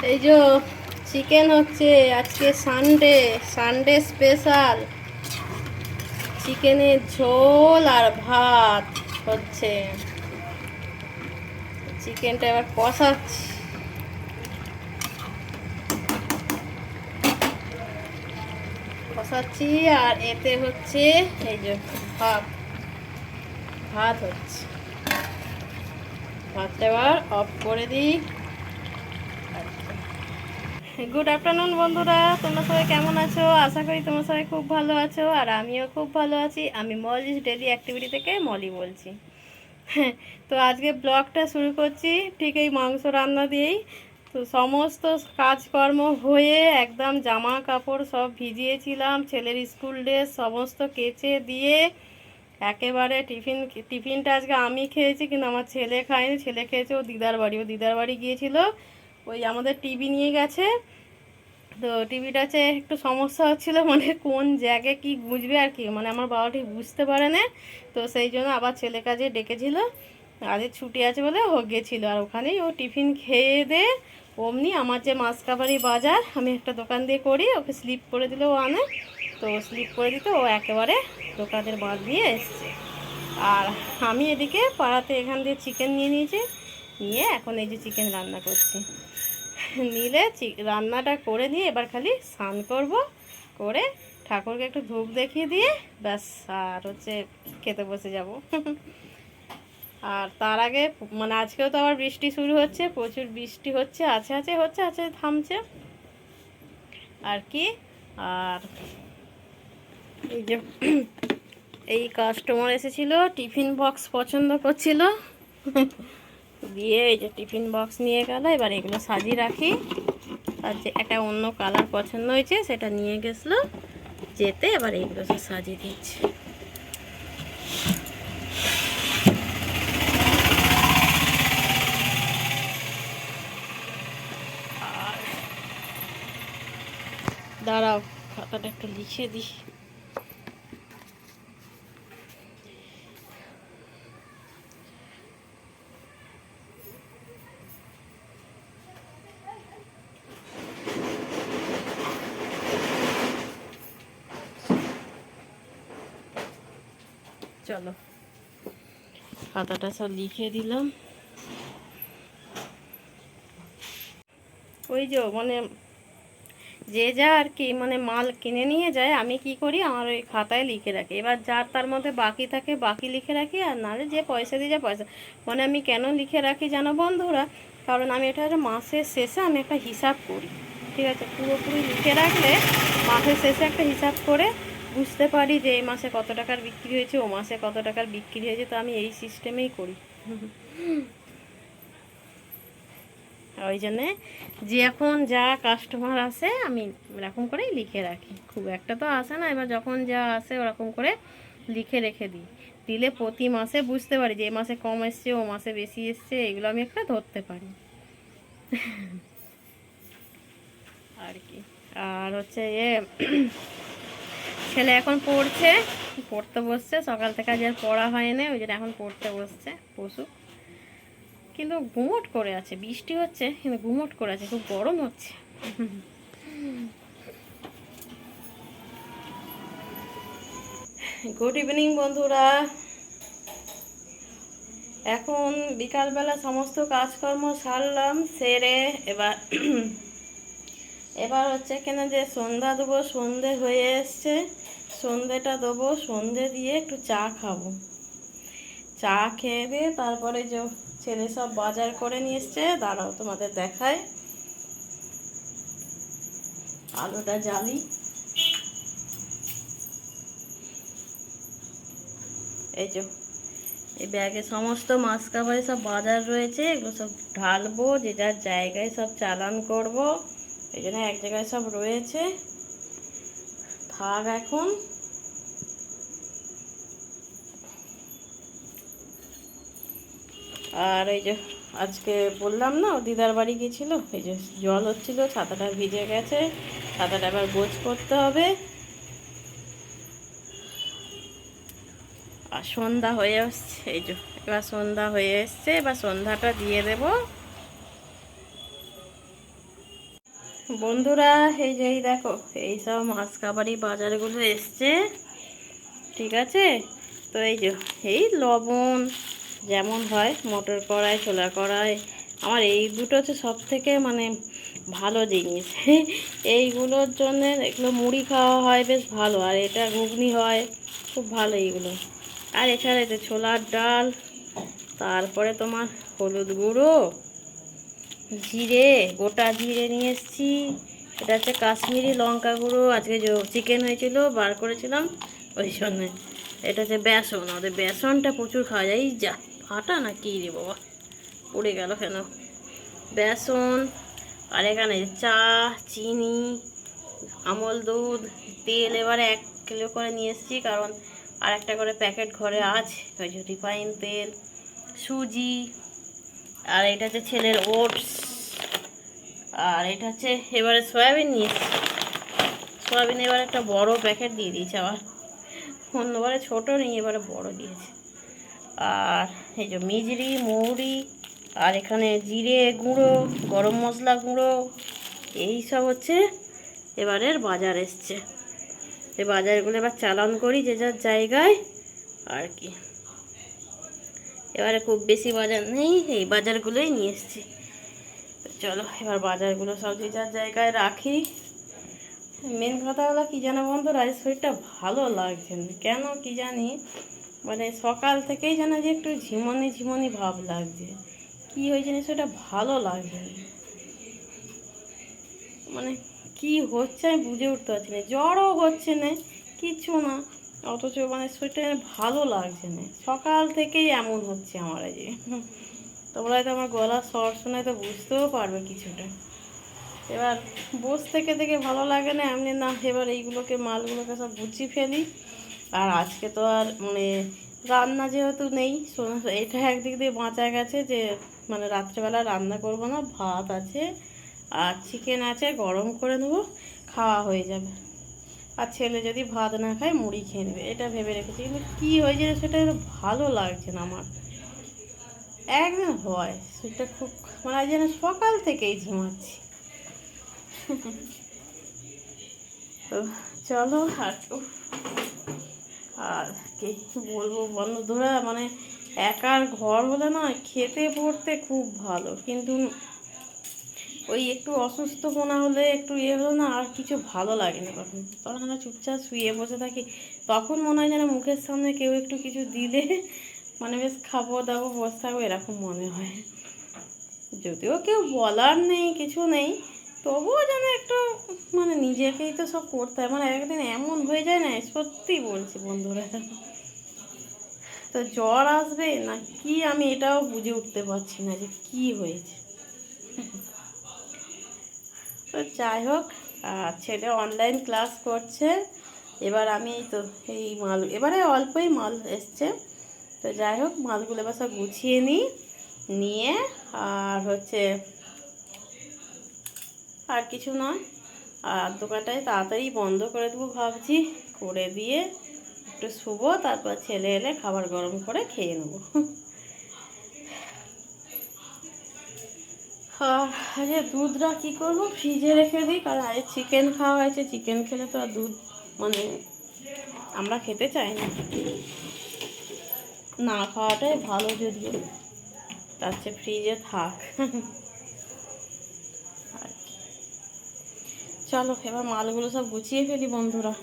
এই যে চিকেন হচ্ছে আজকে সানডে, সানডে স্পেশাল চিকেনের ঝোল আর ভাত হচ্ছে। চিকেনটা এবার কষাচ্ছি। কষাচ্ছি আর এতে হচ্ছে এই যে ভাত ভাত হচ্ছে। ভাতটা এবার অফ করে দিই। গুড আফটারনুন বন্ধুরা, তোমরা সবাই কেমন আছো? আশা করি তোমরা সবাই খুব ভালো আছো, আর আমিও খুব ভালো আছি। আমি মলিস ডেলি অ্যাক্টিভিটি থেকে মলি বলছি। তো আজকে ব্লগটা শুরু করছি ঠিক এই মাংস রান্না দিয়েই। তো সমস্ত কাজকর্ম হয়ে একদম জামা কাপড় সব ভিজিয়েছিলাম, ছেলের স্কুল ড্রেস সমস্ত কেচে দিয়ে একেবারে টিফিনটা আজকে আমি খেয়েছি, কিন্তু আমার ছেলে খায়নি। ছেলে খেয়েছে ও দিদার বাড়ি গিয়েছিল। ওই আমাদের টিভি নিয়ে গেছে, তো টিভিটা হচ্ছে একটু সমস্যা হচ্ছিলো, মানে কোন জায়গায় কি বুঝবে আর কি, মানে আমার বাবা ঠিক বুঝতে পারে না। তো সেই জন্য আবার ছেলে কাজে ডেকেছিল, আজ ছুটি আছে বলে ও গেছিলো। আর ওখানেই ও টিফিন খেয়ে দে অমনি আমার যে মাসকাবারি বাজার আমি একটা দোকান দিয়ে করি, ওকে স্লিপ করে দিলে ও আনে। তো স্লিপ করে দিতে ও একেবারে দোকানের বাদ দিয়ে এসছে। আর আমি এদিকে পাড়াতে এখান দিয়ে চিকেন নিয়ে নিয়েছি, নিয়ে এখন এই যে চিকেন রান্না করছি। নিলে রান্নাটা করে নিয়ে এবার খালি স্নান করব, করে ঠাকুরকে একটু ধূপ দেখিয়ে দিয়ে ব্যাস আর হচ্ছে খেতে বসে যাব। আর তার আগে মানে আজকেও তো আবার বৃষ্টি শুরু হচ্ছে, প্রচুর বৃষ্টি হচ্ছে, আছে থামছে আর কি। আর এই যে এই কাস্টমার এসেছিল, টিফিন বক্স পছন্দ করছিল, দিয়ে এই যে টিফিন বক্স নিয়ে গেল। এবার এগুলো সাজিয়ে রাখি। আর যে একটা অন্য কালার পছন্দ হয়েছে সেটা নিয়ে গেছিলো যেতে, এবার এইগুলো সব সাজিয়ে দিচ্ছি। আর দাঁড়াও, খাতাটা একটু লিখে দিই। চলো, খাতাটা সব লিখে দিলাম। ওই যে মানে যে যা আর কি মানে মাল কিনে নিয়ে যায়, আমি কি করি আমার ওই খাতায় লিখে রাখি। এবার যার তার মধ্যে বাকি থাকে বাকি লিখে রাখি, আর নাহলে যে পয়সা দিয়ে যায় পয়সা। মানে আমি কেন লিখে রাখি জানো বন্ধুরা? কারণ আমি এটা মাসের শেষে আমি একটা হিসাব করি, ঠিক আছে? পুরোপুরি লিখে রাখলে মাসের শেষে একটা হিসাব করে বুঝতে পারি যে এই মাসে কত টাকার বিক্রি হয়েছে, ও মাসে কত টাকার বিক্রি হয়েছে। তো আমি এই সিস্টেমেই করি। ওই জন্যে যে এখন যা কাস্টমার আসে আমি এরকম করেই লিখে রাখি। খুব একটা তো আসে না, এবার যখন যা আসে ওরকম করে লিখে রেখে দিই। দিলে প্রতি মাসে বুঝতে পারি যে এ মাসে কম এসছে, ও মাসে বেশি এসছে, এগুলো আমি একটা ধরতে পারি আর কি। আর হচ্ছে ছেলে এখন পড়তে বসছে। সকাল থেকে আজ আর পড়া হয়নি, ওই জন্য এখন পড়তে বসছে। পশু কিন্তু ঘুমট করে আছে, বৃষ্টি হচ্ছে কিন্তু ঘুমট করে আছে, খুব গরম হচ্ছে। গুড ইভিনিং বন্ধুরা। এখন বিকালবেলা সমস্ত কাজকর্ম সারলাম, সেরে এবার এবার হচ্ছে কেন যে সন্ধ্যা দেবো, সন্ধে হয়ে এসছে। সন্ধেটা দেবো, সন্ধে দিয়ে একটু চা খাবো। চা খেয়ে দিয়ে তারপরে যে ছেলে সব বাজার করে নিয়ে এসছে, দাঁড়াও তোমাদের দেখায়। আলুটা জ্বালি। এই যে এই ব্যাগে সমস্ত মাছ কাবারে সব বাজার রয়েছে, এগুলো সব ঢালবো, যে যার জায়গায় সব চালান করব। এই জন্য এক জায়গায় সব রয়েছে, থাক এখন। আর এই যে আজকে বললাম না ও দিদার বাড়ি গিয়েছিল, এই যে জল হচ্ছিল, ছাতাটা ভিজে গেছে, ছাতাটা এবার গোছ করতে হবে। আর সন্ধ্যা হয়ে আসছে, এই যে এবার সন্ধ্যা হয়ে এসছে, এবার সন্ধ্যাটা দিয়ে দেব। বন্ধুরা এই যে এই দেখো, এই সব মাছ কাবারি বাজারগুলো এসছে, ঠিক আছে। তো এই যে এই লবণ যেমন হয়, মটর কড়াই, ছোলা কড়াই, আমার এই দুটো হচ্ছে সব থেকে মানে ভালো জিনিস। এইগুলোর জন্য এগুলো মুড়ি খাওয়া হয় বেশ ভালো, আর এটা ঘুগনি হয় খুব ভালো এইগুলো। আর এছাড়া এতে ছোলার ডাল, তারপরে তোমার হলুদ গুঁড়ো, জিরে, গোটা জিরে নিয়ে এসেছি। এটা হচ্ছে কাশ্মীরি লঙ্কা গুঁড়ো, আজকে যে চিকেন হয়েছিল বার করেছিলাম ওই জন্যে। এটা হচ্ছে বেসন, ওদের বেসনটা প্রচুর খাওয়া যায়। এই যা ফাটা না কি রে বাবা, পড়ে গেল কেন। বেসন, আর এখানে চা, চিনি, আমল দুধ, তেল এবারে 1 কিলো করে নিয়ে এসেছি, কারণ আর একটা করে প্যাকেট ঘরে আছে, ওই যে রিফাইন তেল, সুজি, আর এটা হচ্ছে ছেলের ওটস, আর এটা হচ্ছে এবারে সয়াবিন নিয়ে এসেছি। সয়াবিন এবার একটা বড় প্যাকেট দিয়ে দিয়েছে, আবার অন্যবারে ছোটো নেই, এবারে বড় দিয়েছে। আর এই যে মিজরি, মৌরি, আর এখানে জিরে গুঁড়ো, গরম মশলা গুঁড়ো, এই সব হচ্ছে এবারের বাজার এসছে। এই বাজারগুলো এবার চালান করি যে যার জায়গায় আর কি। এবারে খুব বেশি বাজার নেই, এই বাজারগুলোই নিয়ে এসছি। তো চলো এবার বাজারগুলো সব যে যার জায়গায় রাখি। মেন কথা হলো কি জানো বন্ধুরা, এই শরীরটা ভালো লাগছে না কেন কি জানি, মানে সকাল থেকেই যেন যে একটু ঝিমনি ঝিমনি ভাব লাগছে। কি হয়েছে না সেটা ভালো লাগছে না, মানে কি হচ্ছে আমি বুঝে উঠতে পারছি না। জ্বরও হচ্ছে না, কিচ্ছু না, অথচ মানে শরীরটা ভালো লাগছে না। সকাল থেকেই এমন হচ্ছে আমার। এই যে তোমরা হয়তো আমার গলার স্বর শুনে তো বুঝতেও পারবে কিছুটা। এবার বসে থেকে থেকে ভালো লাগে না এমনি না, এবার এইগুলোকে মালগুলোকে সব গুছিয়ে ফেলি। আর আজকে তো আর মানে রান্না যেহেতু নেই, এটা একদিক দিয়ে বাঁচা গেছে যে মানে রাত্রেবেলা রান্না করব না, ভাত আছে আর চিকেন আছে, গরম করে নেবো, খাওয়া হয়ে যাবে। আর ছেলে যদি ভাত না খায় মুড়ি খেয়ে নেবে, এটা ভেবে রেখেছি। কিন্তু কী হয়েছে সেটা ভালো লাগছে না আমার। একদিন হয় সেটা খুব মানে যেন সকাল থেকেই ঝিমাচ্ছি। তো চলো আর কি বলবো বন্ধুরা, মানে একার ঘর হলে না খেতে পড়তে খুব ভালো, কিন্তু ওই একটু অসুস্থ মনে হলে একটু হলো না, আর কিছু ভালো লাগে না। তখন তখন আমরা চুপচাপ শুয়ে বসে থাকি, তখন মনে হয় যেন মুখের সামনে কেউ একটু কিছু দিলে মানে বেশ খাবো দাবো বসে থাকবো, এরকম মনে হয়। যদিও কেউ বলার নেই, কিছু নেই, তবুও যেন একটু মানে নিজেকেই তো সব করতে হয়। মানে একদিন এমন হয়ে যায় না, সত্যি বলছি বন্ধুরা, তো জ্বর আসবে না কি আমি এটাও বুঝে উঠতে পারছি না যে কি হয়েছে। তো যাই হোক, ছেলে অনলাইন ক্লাস করছে। এবার আমি এই তো এই মাল, এবারে অল্পই মাল এসছে, তো যাই হোক মালগুলো এবার সব গুছিয়ে নিই, নিয়ে আর হচ্ছে আর কিছু নয়, আর দোকানটায় তাড়াতাড়ি বন্ধ করে দেবো ভাবছি, করে দিয়ে একটু শুবো, তারপর ছেলে এলে খাবার গরম করে খেয়ে নেবো। আর দুধটা কী করবো, ফ্রিজে রেখে দিই, কারণ আজ চিকেন খাওয়া হয়েছে, চিকেন খেলে তো আর দুধ মানে আমরা খেতে চাই না, না খাওয়াটাই ভালো, যদিও তার চেয়ে ফ্রিজে থাক। আর কি। চলো এবার মালগুলো সব গুছিয়ে ফেলি বন্ধুরা।